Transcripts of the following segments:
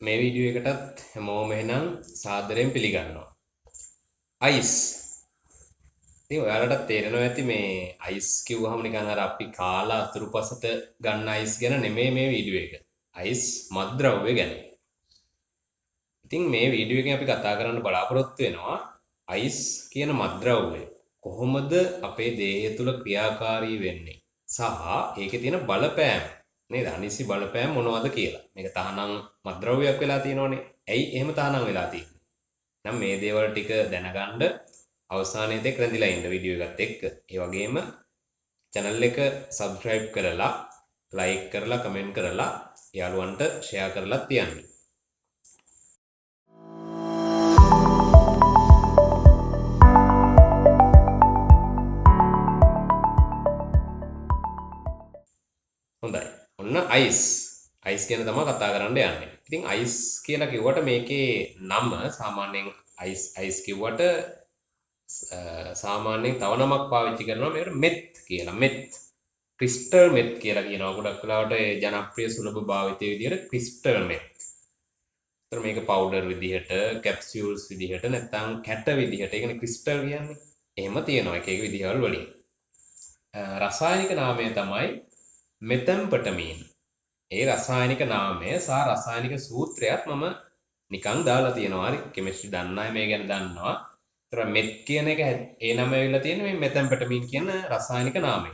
මේ වීඩියෝ එකටත් හැමෝම එහෙනම් සාදරයෙන් පිළිගන්නවා. අයිස්. ඉතින් ඔයාලට තේරෙනවා ඇති මේ අයිස් කිව්වහම නිකන් අර අපි කාලා අතුරුපසට ගන්න අයිස් ගැන නෙමෙයි මේ වීඩියෝ එක. අයිස් මත්ද්‍රව්‍ය ගැන. ඉතින් මේ වීඩියෝ එකෙන් අපි කතා කරන්න බලාපොරොත්තු වෙනවා අයිස් කියන මත්ද්‍රව්‍ය කොහොමද අපේ දේහය තුල ක්‍රියාකාරී වෙන්නේ සහ ඒකේ තියෙන බලපෑම නේද? අනිසි බලපෑම මොනවද කියලා. මේක තහනම් මත්ද්‍රව්‍යයක් වෙලා තියෙනවනේ. ඇයි එහෙම තහනම් වෙලා තියෙන්නේ? නම් මේ දේවල් ටික දැනගන්න අවසානයේ දෙක රැඳිලා ඉන්න වීඩියෝ එකත් එක්ක. ඒ වගේම channel එක subscribe කරලා, like කරලා, comment කරලා යාළුවන්ට share කරලා තියන්න. හොඳයි. ඔන්න අයිස්. අයිස් ගැන තමයි කතා කරන්න යන්නේ. ඉතින් අයිස් කියලා කිව්වට මේකේ නම සාමාන්‍යයෙන් අයිස් කිව්වට සාමාන්‍යයෙන් තව නමක් පාවිච්චි කරනවා මේකට මෙත් කියලා. මෙත්. ක්‍රිස්ටල් මෙත් කියලා කියනවා. ගොඩක් වෙලාවට ඒ ජනප්‍රිය සුලභ භාවිතයේ විදිහට ක්‍රිස්ටල් මෙත්. ඒතර මේක පවුඩර් විදිහට, කැප්සියුල්ස් විදිහට නැත්නම් කැට විදිහට. ඒ කියන්නේ ක්‍රිස්ටල් කියන්නේ. එහෙම තියෙනවා එක එක විදිහවල වලින්. රසායනික නාමය තමයි මෙතැම්පටමීන්. ඒ රසායනික නාමය සහ රසායනික සූත්‍රයත් මම නිකන් දාලා තියෙනවා. හරි කෙමිස්ට්‍රි දන්න අය මේ ගැන දන්නවා. ඒතර මෙත් කියන එක ඒ නම ඇවිල්ලා තියෙන්නේ මේ මෙතැම්පටමීන් කියන රසායනික නාමය.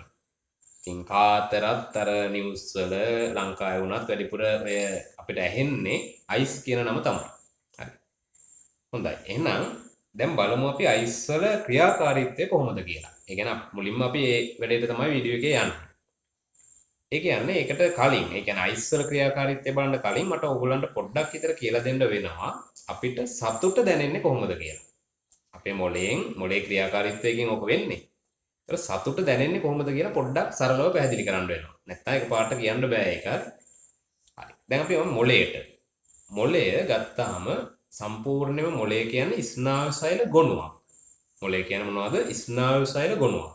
ඉතින් කාතරත් අර නිවුස් වල ලංකාවේ වුණත් වැඩිපුර ඔය අපිට ඇහෙන්නේ අයිස් කියන නම තමයි. හරි. හොඳයි. එහෙනම් දැන් බලමු අපි අයිස් වල ක්‍රියාකාරීත්වය කොහොමද කියලා. ඒ කියන්නේ මුලින්ම අපි මේ වැඩේට තමයි වීඩියෝ එකේ යන්නේ. ඒ කියන්නේ ඒකට කලින් ඒ කියන්නේ අයිස් වල ක්‍රියාකාරීත්වය බලන්න කලින් මට ඕගොල්ලන්ට පොඩ්ඩක් විතර කියලා දෙන්න වෙනවා අපිට සතුට දැනෙන්නේ කොහොමද කියලා. අපේ මොළේ ක්‍රියාකාරීත්වයෙන් ඔක වෙන්නේ. ඒතර සතුට දැනෙන්නේ කොහොමද කියලා පොඩ්ඩක් සරලව පැහැදිලි කරන්න වෙනවා. නැත්නම් එකපාරට කියන්න බෑ ඒක. හරි. දැන් අපි යමු මොළයට. මොළය ගත්තාම සම්පූර්ණයෙන්ම මොළය කියන්නේ ස්නායු සෛල ගොනුවක්. මොළය කියන්නේ මොනවද? ස්නායු සෛල ගොනුවක්.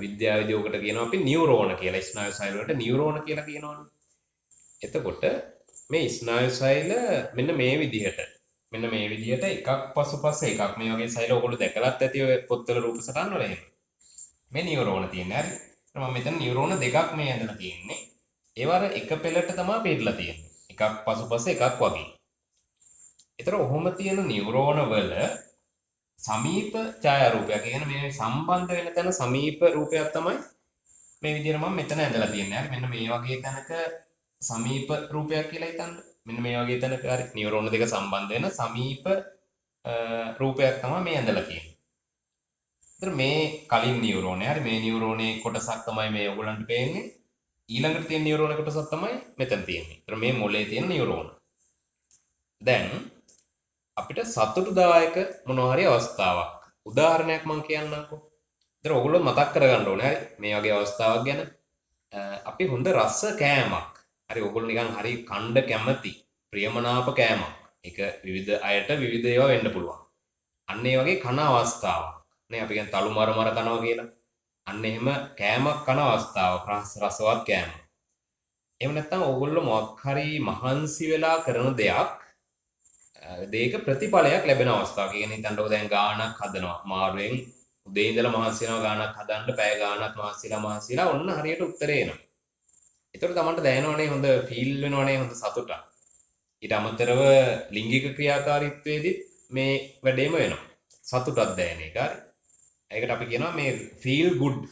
විද්‍යාවේදී ඔකට කියනවා අපි නියුරෝන කියලා. ස්නායු සෛල වලට නියුරෝන කියලා කියනවනේ. එතකොට මේ ස්නායු සෛල මෙන්න මේ විදිහට එකක් පසුපස එකක් මේ වගේ සෛල ඔයගොල්ලෝ දැකලත් ඇති ඔය පොත්වල රූප සටහන් වල එහෙම. මේ නියුරෝන තියෙන්නේ හරි. මම මෙතන නියුරෝන දෙකක් මේ ඇඳලා තියෙන්නේ. ඒවර එක පෙළට තමයි පිටලා තියෙන්නේ. එකක් පසුපස එකක් වගේ. ඒතර ඔහොම තියෙන නියුරෝන වල සමීප ඡායාරූපයක්. කියන්නේ මේ සම්බන්ධ වෙන තැන සමීප රූපයක් තමයි මේ විදිහට මම මෙතන ඇඳලා තියන්නේ. හරි මෙන්න මේ වගේ තැනක සමීප රූපයක් කියලා හිතන්න. මෙන්න මේ වගේ තැනක හරි නියුරෝන දෙක සම්බන්ධ වෙන සමීප රූපයක් තමයි මේ ඇඳලා තියෙන්නේ. ඒතර මේ කලින් නියුරෝනේ හරි මේ නියුරෝනේ කොටසක් තමයි මේ ඔයගලන්ට පේන්නේ. ඊළඟට තියෙන නියුරෝන කොටසක් තමයි මෙතන තියෙන්නේ. ඒතර මේ මොලේ තියෙන නියුරෝන. දැන් අපිට සතුටුදායක මොනවා හරි අවස්ථාවක් උදාහරණයක් මම කියන්නම්කෝ. ඒතර ඔයගොල්ලෝ මතක් කරගන්න ඕනේ හරි මේ වගේ අවස්ථාවක් ගැන. අපි හොඳ රස කෑමක්. හරි ඔයගොල්ලෝ නිකන් හරි කණ්ඩ කැමති ප්‍රියමනාප කෑමක්. ඒක විවිධ අයට විවිධ ඒවා වෙන්න පුළුවන්. අන්න ඒ වගේ කන අවස්ථාවක්. නේ අපි කියන්නේ තලු මර කනවා කියලා. අන්න එහෙම කෑමක් කන අවස්ථාවක් රසවත් කෑම. එහෙම නැත්නම් ඔයගොල්ලෝ මොකක් හරි මහන්සි වෙලා කරන දෙයක් දෙයක ප්‍රතිඵලයක් ලැබෙන අවස්ථාවක්. කියන්නේ හිතන්නකො දැන් ගානක් හදනවා. මාරුවෙන් උදේ ඉඳලා මහන්සි වෙනවා ගානක් හදන්න පැය ගානක් මහන්සිලා ඔන්න හරියට උත්තරේ එනවා. ඒතකොට තමන්ට දැනෙනවනේ හොඳ ෆීල් වෙනවනේ හොඳ සතුටක්. ඊට අමතරව ලිංගික ක්‍රියාකාරීත්වයේදී මේ වැඩේම වෙනවා. සතුටක් දැනෙන එක. හරි. ඒකට අපි කියනවා මේ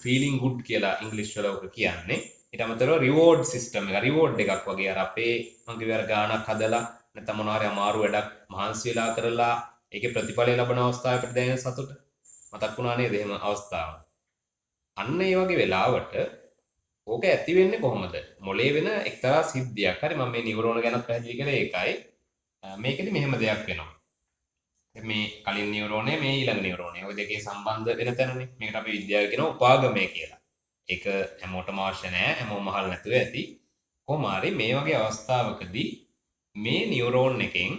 feeling good කියලා ඉංග්‍රීසි වල ඔක කියන්නේ. ඊට අමතරව reward system එක reward එකක් වගේ අර අපේ මං කිව්වා ගානක් හදලා නැත්නම් මොනවා හරි අමාරු වැඩක් මහන්සි වෙලා කරලා ඒකේ ප්‍රතිඵලය ලබන අවස්ථාවකට දැනෙන සතුට මතක් වුණා නේද එහෙම අවස්ථාවක්. අන්න ඒ වගේ වෙලාවට ඕක ඇති වෙන්නේ කොහොමද? මොලේ වෙන එක්තරා සිද්ධියක්. හරි මම මේ නියුරෝන ගැනත් පැහැදිලි කරේ ඒකයි. මේකෙදි මෙහෙම දෙයක් වෙනවා. මේ කලින් නියුරෝනේ මේ ඊළඟ නියුරෝනේ. ওই දෙකේ සම්බන්ධ වෙන තැනනේ. මේකට අපි විද්‍යාවේ කියනවා උපාගමය කියලා. ඒක හැමෝටම අවශ්‍ය නැහැ. හැමෝම අහලා නැතුව ඇති. කොහොම හරි මේ වගේ අවස්ථාවකදී මේ නියුරෝන් එකෙන්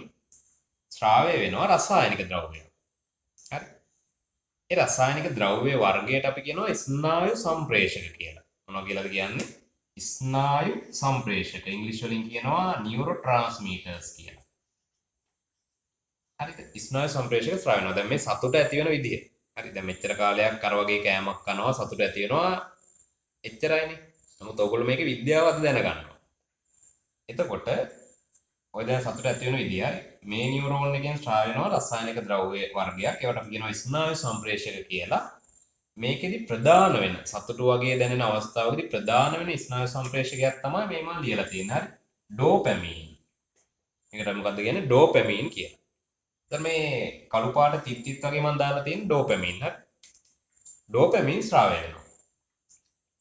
ස්‍රාවය වෙනවා රසායනික ද්‍රව්‍යයක්. හරි. ඒ රසායනික ද්‍රව්‍ය වර්ගයට අපි කියනවා ස්නායු සම්ප්‍රේෂක කියලා. මොනවා කියලාද කියන්නේ? ස්නායු සම්ප්‍රේෂක ඉංග්‍රීසි වලින් කියනවා නියුරෝට්‍රාන්ස්මීටර්ස් කියලා. හරිද? ස්නායු සම්ප්‍රේෂක ස්‍රාව වෙනවා. දැන් මේ සතුට ඇති වෙන විදිහ. හරි. දැන් මෙච්චර කාලයක් අර වගේ කෑමක් කනවා සතුට ඇති වෙනවා. එච්චරයිනේ. නමුත් ඔයගොල්ලෝ මේකේ විද්‍යාවත් දැනගන්නවා. එතකොට ඔය දැන් සතුට ඇති වෙන විදිය මේ නියුරෝන් එකෙන් ස්‍රාව වෙනවා රසායනික ද්‍රව්‍ය වර්ගයක්. ඒවට අපි කියනවා ස්නායු සම්ප්‍රේෂක කියලා. මේකෙදි ප්‍රධාන වෙන සතුට වගේ දැනෙන අවස්ථාවකදී ප්‍රධාන වෙන ස්නායු සම්ප්‍රේෂකයක් තමයි මේ මම ලියලා තියෙන්නේ. හරි. ඩෝපැමින්. මේකට මොකද්ද කියන්නේ? ඩෝපැමින් කියලා. දැන් මේ කළු පාට තිත් වගේ මම දාලා තියෙන ඩෝපැමින්. හරි. ඩෝපැමින් ස්‍රාවය වෙනවා.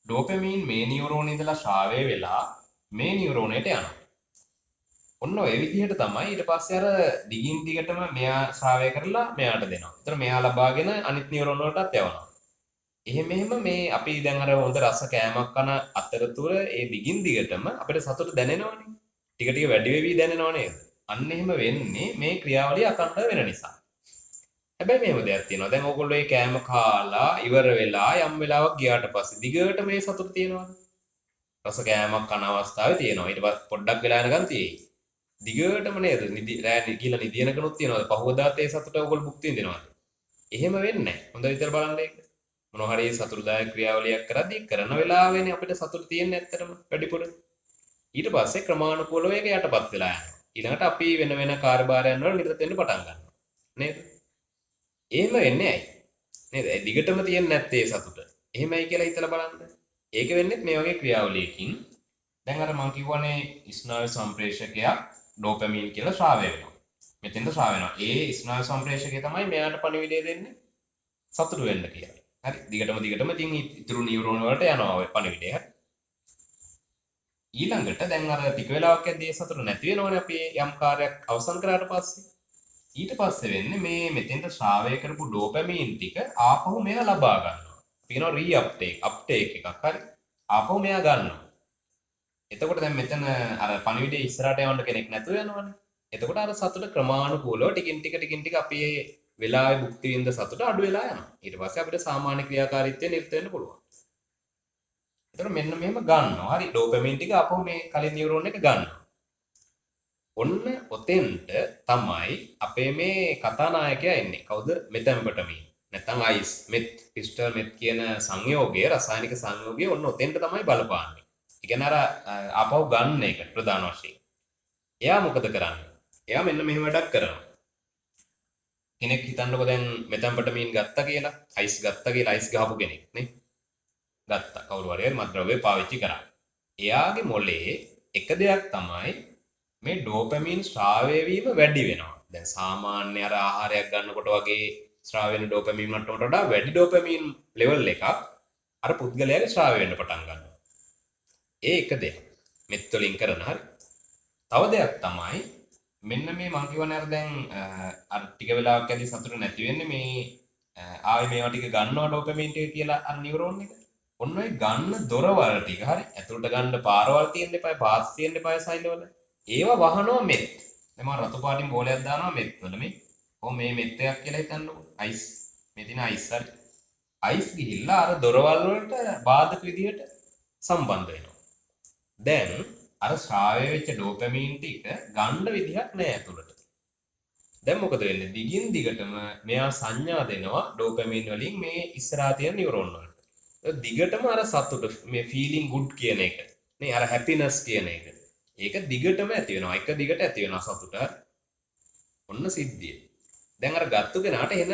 ඩෝපැමින් මේ නියුරෝනේ ඉඳලා ස්‍රාවය වෙලා මේ නියුරෝනේට යනවා. ඔන්න ඔය විදිහට තමයි ඊට පස්සේ අර දිගින් දිගටම මෙයා ස්‍රාවය කරලා මෙයාට දෙනවා. ඒතර මෙයා ලබාගෙන අනිත් නියුරෝන වලටත් යවනවා. එහෙම මේ අපි දැන් අර හොඳ රස කෑමක් කන අතරතුර ඒ දිගින් දිගටම අපිට සතුට දැනෙනවනේ. ටික ටික වැඩි වෙවි දැනෙනව නේද? අන්න එහෙම වෙන්නේ මේ ක්‍රියාවලිය අකණ්ඩව වෙන නිසා. හැබැයි මේව දෙයක් තියෙනවා. දැන් ඕගොල්ලෝ මේ කෑම කාලා ඉවර වෙලා යම් වෙලාවක් ගියාට පස්සේ දිගට මේ සතුට තියෙනවද? රස කෑමක් කන අවස්ථාවේ තියෙනවා. ඊට පස්සේ පොඩ්ඩක් වෙලා යනකම් තියෙයි. දිගටම නේද? රෑ කියලා නිදිනකනුත් තියෙනවද? පහවදාත් ඒ සතුට ඕගොල්ලෝ භුක්ති විඳිනවද? එහෙම වෙන්නේ නැහැ. හොඳ විතර බලන්න ඒක. මොනවා හරි සතුටුදායක ක්‍රියාවලියක් කරද්දී කරන වෙලාවෙනේ අපිට සතුට තියෙන්නේ ඇත්තටම වැඩිපුර. ඊට පස්සේ ක්‍රමානුකූලව ඒක යටපත් වෙලා යනවා. ඊළඟට අපි වෙන වෙන කාර්යභාරයන් වල නිරත වෙන්න පටන් ගන්නවා. නේද? එහෙම වෙන්නේ ඇයි? නේද? ඒ දිගටම තියෙන්නේ නැත්තේ සතුට. එහෙමයි කියලා හිතලා බලන්න. ඒක වෙන්නේ මේ වගේ ක්‍රියාවලියකින්. දැන් අර මම කියවනේ ස්නායු සම්ප්‍රේෂකයක් ඩෝපැමින් කියලා ස්‍රාවය වෙනවා. මෙතෙන්ට ස්‍රාව වෙනවා. ඒ ස්නායු සම්ප්‍රේෂකය තමයි මෙයාට පණිවිඩය දෙන්නේ සතුට වෙන්න කියලා. හරි. දිගටම ඉතින් ඉතුරු නියුරෝන වලට යනවා ඔය පණිවිඩය. හරි. ඊළඟට දැන් අර ටික වෙලාවක් යද්දී සතුට නැති වෙනවනේ අපි යම් කාර්යයක් අවසන් කරාට පස්සේ. ඊට පස්සේ වෙන්නේ මේ මෙතෙන්ට ශ්‍රාවය කරපු ඩෝපැමින් ටික ආපහු මෙයා ලබා ගන්නවා. අපි කියනවා අප්ටේක් එකක්. හරි. ආපහු මෙයා ගන්නවා. එතකොට දැන් මෙතන අර පණිවිඩය ඉස්සරහට යවන්න කෙනෙක් නැතුව යනවනේ. එතකොට අර සතුට ක්‍රමානුකූලව ටිකින් ටික අපි වෙලාවේ භුක්ති විඳ සතුට අඩු වෙලා යනවා. ඊට පස්සේ අපිට සාමාන්‍ය ක්‍රියාකාරීත්වය නිරත වෙන්න පුළුවන්. එතකොට මෙන්න මෙහෙම ගන්නවා. හරි. ඩෝපැමින් ටික ආපහු මේ කලින් නියුරෝන් එක ගන්නවා. ඔන්න ඔතෙන්ට තමයි අපේ මේ කතානායකයා එන්නේ. කවුද? මෙතැම්පටමින්. නැත්නම් අයිස්, මෙත්, ක්‍රිස්ටල් මෙත් කියන සංයෝගය, රසායනික සංයෝගය ඔන්න ඔතෙන්ට තමයි බලපාන්නේ. ඒ කියන්නේ අර ආපහු ගන්න එක ප්‍රධාන වශයෙන්. එයා මොකද කරන්නේ? එයා මෙන්න මෙහෙම වැඩක් කරනවා. කෙනෙක් හිතන්නකො දැන් මෙතැම්පටමින් ගත්තා කියලා, අයිස් ගත්තා කියලා අයිස් ගහපු කෙනෙක් නේ. ගත්තා. කවුරු හරි මත්ද්‍රව්‍ය පාවිච්චි කරා. එයාගේ මොලේ එක දෙයක් තමයි මේ ඩෝපැමින් ස්‍රාවය වීම වැඩි වෙනවා. දැන් සාමාන්‍ය අර ආහාරයක් ගන්නකොට වගේ ස්‍රාව වෙන ඩෝපැමින් මට්ටමට වඩා වැඩි ඩෝපැමින් ලෙවල් එකක් අර පුද්ගලයාගේ ස්‍රාවය වෙන්න පටන් ගන්නවා. ඒ එක දෙයක්. මෙත් වලින් කරන හරි. තව දෙයක් තමයි මෙන්න මේ මම කියවනේ අර දැන් අර ටික වෙලාවක් යද්දී සතුට නැති වෙන්නේ මේ ආවේ මේවා ටික ගන්නවා ඩෝපැමින් ටික කියලා අර නියුරෝන් එක. ඔන්න ඔය ගන්න දොරවල් ටික හරි. ඇතුළට ගන්න පාරවල් තියෙන්න එපා, පාස් තියෙන්න එපා සයිලවල. ඒවා වහනවා මෙත්. දැන් මම රතු පාටින් බෝලයක් දානවා මෙත් වල මේ. කොහොම මේ මෙත් එකක් කියලා හිතන්නකො. අයිස්. මේ තියෙන අයිස් හරි. අයිස් ගිහිල්ලා අර දොරවල් වලට බාධක විදියට සම්බන්ධ වෙනවා. දැන් අර ස්‍රාවය වෙච්ච ඩෝපැමින් ටික ගන්න විදිහක් නැහැ ඇතුළට. දැන් මොකද වෙන්නේ? දිගින් දිගටම මෙයා සංඥා දෙනවා ඩෝපැමින් වලින් මේ ඉස්සරහා තියෙන නියුරෝන් වලට. දිගටම අර සතුට මේ ෆීලිං ගුඩ් කියන එක. නේ අර හැපිනස් කියන එක. ඒක දිගටම ඇති වෙනවා. එක දිගට ඇති වෙනවා සතුට. ඔන්න සිද්ධිය. දැන් අර ගත්තු කෙනාට එන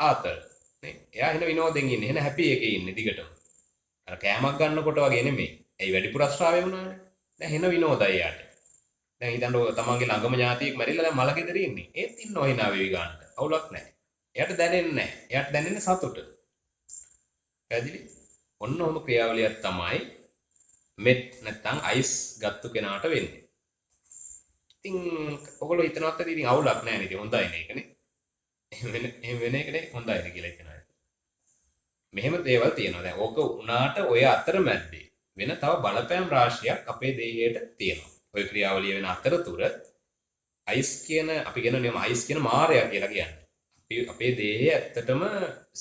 ආතල් නේ. එයා එන විනෝදෙන් ඉන්නේ. එන හැපි එකේ ඉන්නේ දිගටම. අර කෑමක් ගන්නකොට වගේ නෙමෙයි. ඇයි වැඩිපුර අශ්‍රාවය වුණානේ. දැන් එන විනෝදයි යාට. දැන් හිතන්න තමන්ගේ ළඟම ඥාතියෙක් මැරිලා දැන් මල ගෙදර ඉන්නේ. ඒත් ඉන්නව hina වෙවි ගන්නට. අවුලක් නැහැ. එයාට දැනෙන්නේ නැහැ. එයාට දැනෙන්නේ සතුට. පැහැදිලි? ඔන්න ඔහොම ක්‍රියාවලියක් තමයි මෙත් නැත්නම් අයිස් ගත්තු කෙනාට වෙන්නේ. ඉතින් ඔයගොල්ලෝ හිතනවත් ඇති ඉතින් අවුලක් නැහැ නේද? හොඳයි නේ ඒකනේ. එහෙම වෙන එකනේ හොඳයිද කියලා හිතනවා. මෙහෙම දේවල් තියෙනවා. දැන් ඕක උනාට ඔය අතරමැද්දේ වෙන තව බලපෑම් රාශියක් අපේ දේහයට තියෙනවා. ඔය ක්‍රියාවලිය වෙන අතරතුර අයිස් කියන අපි කියනවා අයිස් කියන මායя කියලා කියන්නේ. අපේ දේහය ඇත්තටම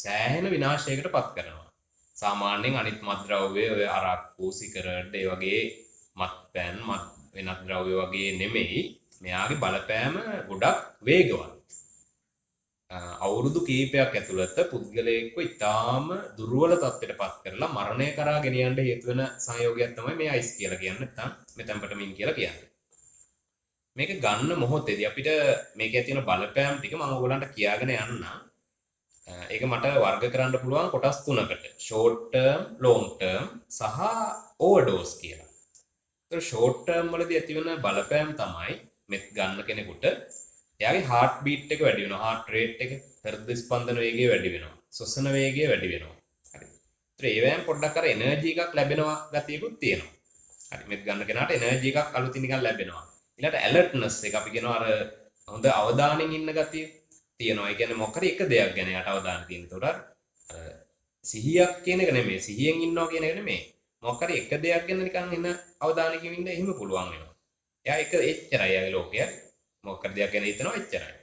සෑහෙන විනාශයකට පත් කරනවා. සාමාන්‍යයෙන් අනිත් මත්ද්‍රව්‍ය ඔය අරක්කු සිගරට් ඒ වගේ මත්පැන් වෙනත් ද්‍රව්‍ය වගේ නෙමෙයි. මෙයාගේ බලපෑම ගොඩක් වේගවත්. අවුරුදු කීපයක් ඇතුළත පුද්ගලයෙක්ව ඉතාම දුර්වල තත්ත්වයට පත් කරලා මරණය කරා ගෙනියන්න හේතු වෙන සංයෝගයක් තමයි මේ අයිස් කියලා කියන්නේ, නැත්නම් මෙතැම්පටමින් කියලා කියන්නේ. මේක ගන්න මොහොතේදී අපිට මේකේ තියෙන බලපෑම් ටික මම ඔයගලන්ට කියාගෙන යන්නම්. ඒක මට වර්ග කරන්න පුළුවන් කොටස් තුනකට. ෂෝට් ටර්ම්, ලොන්ග් ටර්ම් සහ ඕවර්ඩෝස් කියලා. ඒතර ෂෝට් ටර්ම් වලදී ඇතිවන බලපෑම් තමයි මෙත් ගන්න කෙනෙකුට එයාගේ හાર્ට් බීට් එක වැඩි වෙනවා, හાર્ට් රේට් එක, හෘද ස්පන්දන වේගය වැඩි වෙනවා, ශ්වසන වේගය වැඩි වෙනවා. හරි. ඒතර ඒවෙන් පොඩ්ඩක් අර එනර්ජි එකක් ලැබෙනවා ගතියකුත් තියෙනවා. හරි. මෙත් ගන්න කෙනාට එනර්ජි එකක් අලුතින් නිකන් ලැබෙනවා. ඊළඟට ඇලර්ට්නස් එක අපි කියනවා අර හොඳ අවධානයෙන් ඉන්න ගතිය තියෙනවා. ඒ කියන්නේ මොකද එක දෙයක් ගැන යට අවධානය තියෙන. ඒතකොට අර සිහියක් කියන එක නෙමෙයි. සිහියෙන් ඉන්නවා කියන එක නෙමෙයි. මොකද එක දෙයක් ගැන නිකන් එන අවධානයකින් ඉන්න එහෙම පුළුවන් වෙනවා. එයා එක එච්චරයි යාගේ ලෝකය. මොකද දෙයක් ගැන හිතනවා එච්චරයි.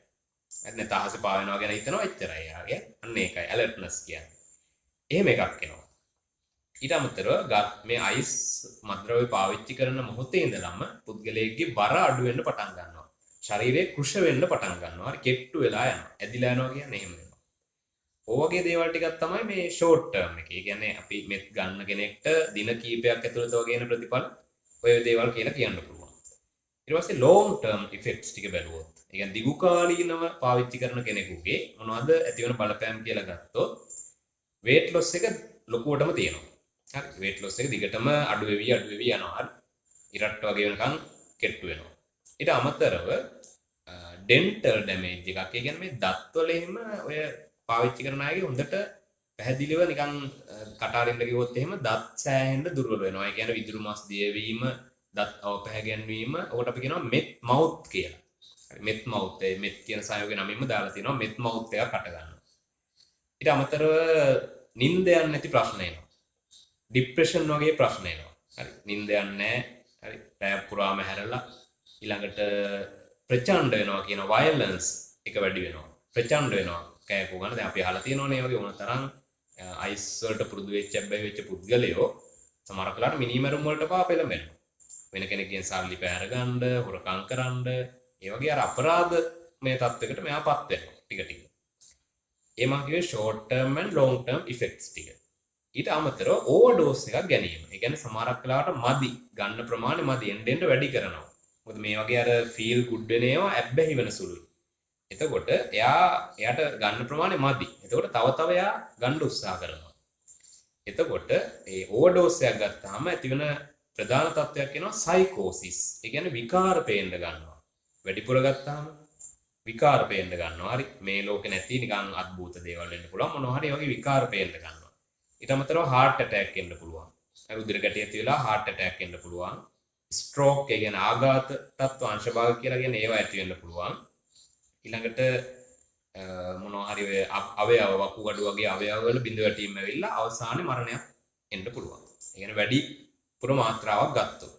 නැත්නම් තහස පාවෙනවා ගැන හිතනවා එච්චරයි යාගේ. අන්න ඒකයි ඇලර්ට්නස් කියන්නේ. එහෙම එකක් එනවා. ඊට අමතරව මේ අයිස් මත්ද්‍රව්‍ය පාවිච්චි කරන මොහොතේ ඉඳලම පුද්ගලයෙක්ගේ බර අඩු වෙන්න පටන් ගන්නවා. ශරීරයේ කෘෂ වෙන්න පටන් ගන්නවා. හරි කෙට්ටු වෙලා යනවා. ඇදිලා යනවා කියන්නේ එහෙම වෙනවා. ඔයගේ දේවල් ටිකක් තමයි මේ ෂෝට් ටර්ම් එක. ඒ කියන්නේ අපි මෙත් ගන්න කෙනෙක්ට දින කීපයක් ඇතුළත වගේන ප්‍රතිඵල ඔය දේවල් කියලා කියන්න පුළුවන්. ඊට පස්සේ ලොන්ග් ටර්ම් ඉෆෙක්ට්ස් ටික බැලුවොත්, ඒ කියන්නේ දිගු කාලීනව පාවිච්චි කරන කෙනෙකුගේ මොනවද ඇතිවන බලපෑම් කියලා ගත්තොත් weight loss එක ලොකුවටම තියෙනවා. හරි. weight loss එක දිගටම අඩු වෙවි යනවා. හරි. ඉරට්ට වගේ වෙනකන් කෙට්ටු වෙනවා. ඊට අමතරව ඩෙන්ටල් ඩැමේජ් එකක්. ඒ කියන්නේ මේ දත්වල එහෙම ඔය පාවිච්චි කරන අයගේ හොඳට පැහැදිලිව නිකන් කටාරින්න කිව්වොත් එහෙම දත් සෑහෙන්න දුර්වල වෙනවා. ඒ කියන්නේ විදුරු මස් දියවීම, දත් අවපැහැගැන්වීම, ඔකට අපි කියනවා මෙත් මවුත් කියලා. හරි. මෙත් මවුත්, ඒ මෙත් කියන සංයෝගය නමින්ම දාලා තියෙනවා මෙත් මවුත් එකක් අට ගන්න. ඊට අමතරව නිින්ද යන්නේ නැති ප්‍රශ්න එනවා. ડિප්‍රෙෂන් වගේ ප්‍රශ්න එනවා. හරි. නිින්ද යන්නේ නැහැ. හරි. රැය පුරාම හැරලා ඊළඟට ප්‍රචණ්ඩ වෙනවා කියන වයලන්ස් එක වැඩි වෙනවා. ප්‍රචණ්ඩ වෙනවා. කෑකෝ ගන්න. දැන් අපි අහලා තියෙනවනේ වගේ මොන තරම් අයිස් වලට පුරුදු වෙච්ච හැබැයි වෙච්ච පුද්ගලයෝ සමහර කලාට මිනිමරුම් වලට පාපෙලමෙනවා. වෙන කෙනෙක්ගෙන් සල්ලි පැහැර ගන්න, හොරකම් කරන්න, ඒ වගේ අර අපරාධ මේ තත්යකට මෙයාපත් වෙනවා ටික ටික. ඒ මම කිව්වේ short term and long term effects ටික. ඊට අමතරව ඕවර්ඩෝස් එකක් ගැනීම. ඒ කියන්නේ සමහරක් වෙලාවට මදි, ගන්න ප්‍රමාණය මදි, එන්න වැඩි කරනවා. මොකද මේ වගේ අර ෆීල් ගුඩ් වෙන ඒවා ඇබ්බැහි වෙන සුළුයි. එතකොට එයාට ගන්න ප්‍රමාණය මදි. එතකොට තව එයා ගන්න උත්සාහ කරනවා. එතකොට ඒ ඕවර්ඩෝස් එකක් ගත්තාම ඇතිවන ප්‍රධාන තත්ත්වයක් වෙනවා සයිකෝසිස්. ඒ කියන්නේ විකාර පේන්න ගන්නවා. වැඩිපුර ගත්තාම විකාර පේන්න ගන්නවා. හරි. මේ ලෝකේ නැති නිකන් අద్භූත දේවල් වෙන්න පුළුවන්. මොනවා හරි වගේ විකාර පේන්න ගන්නවා. ඊට අමතරව heart attack එන්න පුළුවන්. රුධිර ගැටය ඇති වෙලා heart attack එන්න පුළුවන්. stroke ඒ කියන්නේ ආඝාත තත්ත්ව අංශභාග කියලා කියන ඒවා ඇති වෙන්න පුළුවන්. ඊළඟට මොනවා හරි ඔය අවයව වකුගඩු වගේ අවයව වල බිඳ වැටීම් ඇවිල්ලා අවසානයේ මරණයක් එන්න පුළුවන්. ඒ කියන්නේ වැඩි පුර මාත්‍රාවක් ගත්තොත්.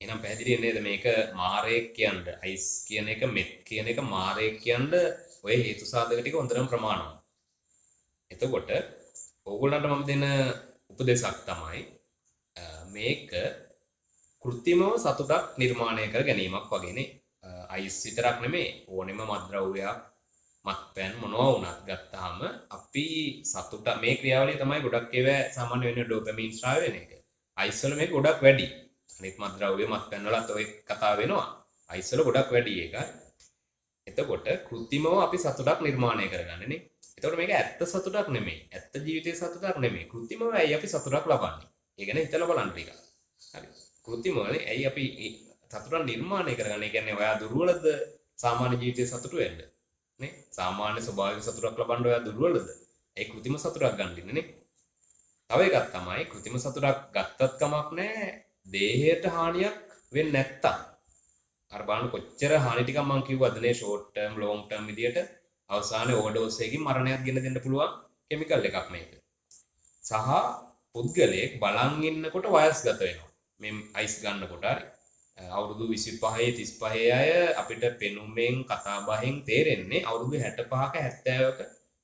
එහෙනම් පැහැදිලි නේද මේක මාරේක් කියන්නේ අයිස් කියන එක මෙත් කියන එක මාරේක් කියන්නේ ඔය හේතු සාධක ටික හොඳටම ප්‍රමාණවත්. එතකොට ඕගොල්ලන්ට මම දෙන උපදේශක් තමයි මේක කෘත්‍රිමව සතුටක් නිර්මාණය කර ගැනීමක් වගේනේ. අයිස් විතරක් නෙමෙයි ඕනෙම මත්ද්‍රව්‍යයක් මත්පැන් මොනවා වුණත් ගත්තාම අපි සතුට මේ ක්‍රියාවලිය තමයි ගොඩක් ඒවා සාමාන්‍ය වෙන ඩෝපමින් ස්‍රාව වෙන එක. අයිස් වල මේක ගොඩක් වැඩි. අනිත් මත්ද්‍රව්‍ය මත්පැන් වලත් ඔය කතා වෙනවා. අයිස් වල ගොඩක් වැඩි ඒක. එතකොට කෘත්‍රිමව අපි සතුටක් නිර්මාණය කරගන්නනේ. එතකොට මේක ඇත්ත සතුටක් නෙමෙයි. ඇත්ත ජීවිතයේ සතුටක් නෙමෙයි. කෘත්‍රිමව ඇයි අපි සතුටක් ලබන්නේ? ඒ ගැන හිතලා බලන්න ටිකක්. හරි. කෘත්‍රිමවනේ ඇයි අපි සතුටක් නිර්මාණය කරගන්නේ? ඒ කියන්නේ ඔයා දුර්වලද සාමාන්‍ය ජීවිතයේ සතුට වෙන්න? නේ? සාමාන්‍ය ස්වභාවික සතුටක් ලබන්න ඔයා දුර්වලද? ඒ කෘත්‍රිම සතුටක් ගන්න ඉන්නේ නේ. තව එකක් තමයි කෘත්‍රිම සතුටක් ගත්තත් කමක් නැහැ. දේහයට හානියක් වෙන්නේ නැත්තම්. අර බලන්න කොච්චර හානි ටිකක් මම කිව්වද නේ ෂෝට් ටර්ම් ලොන්ග් ටර්ම් විදියට අවසානයේ ඕවර්ඩෝස් එකකින් මරණයක් ගෙන දෙන්න පුළුවන් කිමිකල් එකක් මේක. සහ පුද්ගලයෙක් බලන් ඉන්නකොට වයස්ගත වෙනවා. මේ අයිස් ගන්නකොට හරි. අවුරුදු 25 35 අය අපිට පෙනුමෙන් කතා බහෙන් තේරෙන්නේ අවුරුදු 65ක 70ක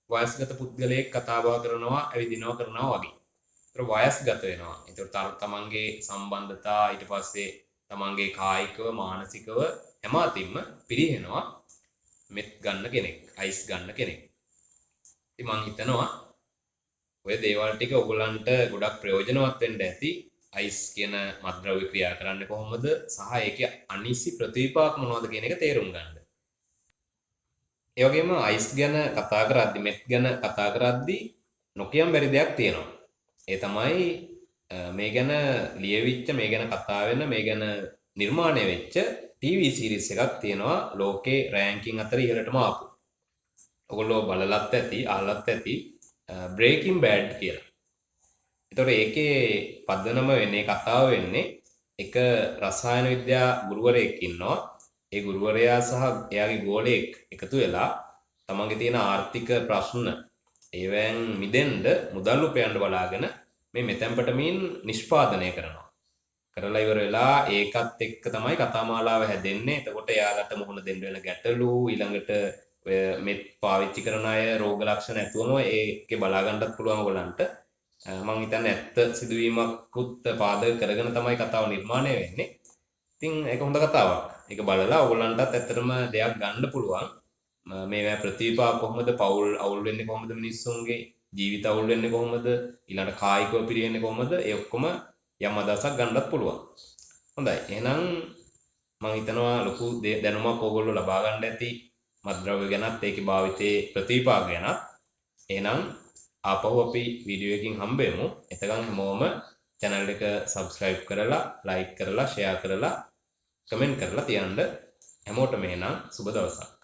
වයස්ගත පුද්ගලයෙක් කතා බහ කරනවා, ඇවිදිනවා කරනවා වගේ. ඒතර වයස්ගත වෙනවා. ඒතර තමන්ගේ සම්බන්ධතා ඊට පස්සේ තමන්ගේ කායිකව මානසිකව හැම අතින්ම පිරිහෙනවා මෙත් ගන්න කෙනෙක්, අයිස් ගන්න කෙනෙක්. ඉතින් මම හිතනවා ඔය දේවල් ටික ඔයගලන්ට ගොඩක් ප්‍රයෝජනවත් වෙන්න ඇති. අයිස් කියන මත්ද්‍රව්‍ය ක්‍රියා කරන්නේ කොහොමද සහ ඒකේ අනිසි ප්‍රතිවිපාක මොනවද කියන එක තේරුම් ගන්න. ඒ වගේම අයිස් ගැන කතා කරද්දි මෙත් ගැන කතා කරද්දි නොකියම් බැරි දෙයක් තියෙනවා. ඒ තමයි මේ ගැන ලියවිච්ච මේ ගැන කතා වෙන මේ ගැන නිර්මාණය වෙච්ච ටීවී සීරීස් එකක් තියෙනවා ලෝකේ රෑන්කින් අතර ඉහළටම ආපු. ඔයගොල්ලෝ බලලත් ඇති අහලත් ඇති බ්‍රේකින් බෑඩ් කියලා. ඒතකොට ඒකේ පදනම වෙන්නේ කතාව වෙන්නේ එක රසායන විද්‍යා ගුරුවරයෙක් ඉන්නවා. ඒ ගුරුවරයා සහ එයාගේ ගෝලයෙක් එකතු වෙලා තමන්ගේ තියෙන ආර්ථික ප්‍රශ්න ඒවෙන් මිදෙන්න මුදල් උපයන්න බලාගෙන මේ මෙතැම්පටමීන් නිෂ්පාදනය කරනවා. කරලා ඉවර වෙලා ඒකත් එක්ක තමයි කතාමාලාව හැදෙන්නේ. එතකොට එයාලට මුහුණ දෙන්න වෙන ගැටලු ඊළඟට ඔය මෙත් පාවිච්චි කරන අය රෝග ලක්ෂණ ඇතුවම ඒකේ බලා ගන්නත් පුළුවන් ඔයගලන්ට. මම හිතන්නේ ඇත්ත සිදුවීමකුත් පාදක කරගෙන තමයි කතාව නිර්මාණය වෙන්නේ. ඉතින් ඒක හොඳ කතාවක්. ඒක බලලා ඔයගලන්ටත් ඇත්තටම දෙයක් ගන්න පුළුවන්. මේවා ප්‍රතිපාක කොහොමද පෞල් අවුල් වෙන්නේ කොහොමද මිනිස්සුන්ගේ ජීවිත අවුල් වෙන්නේ කොහොමද ඊළඟට කායිකව පිරියෙන්නේ කොහොමද ඒ ඔක්කොම යම් අදහසක් ගන්නත් පුළුවන්. හොඳයි. එහෙනම් මම හිතනවා ලොකු දැනුමක් ඕගොල්ලෝ ලබා ගන්න ඇති මත්ද්‍රව්‍ය ගැනත් ඒකේ භාවිතයේ ප්‍රතිපාක ගැනත්. එහෙනම් ආපහු අපි වීඩියෝ එකකින් හම්බෙමු. එතකන් හැමෝම channel එක subscribe කරලා like කරලා share කරලා comment කරලා තියන්න. හැමෝටම එහෙනම් සුබ දවසක්.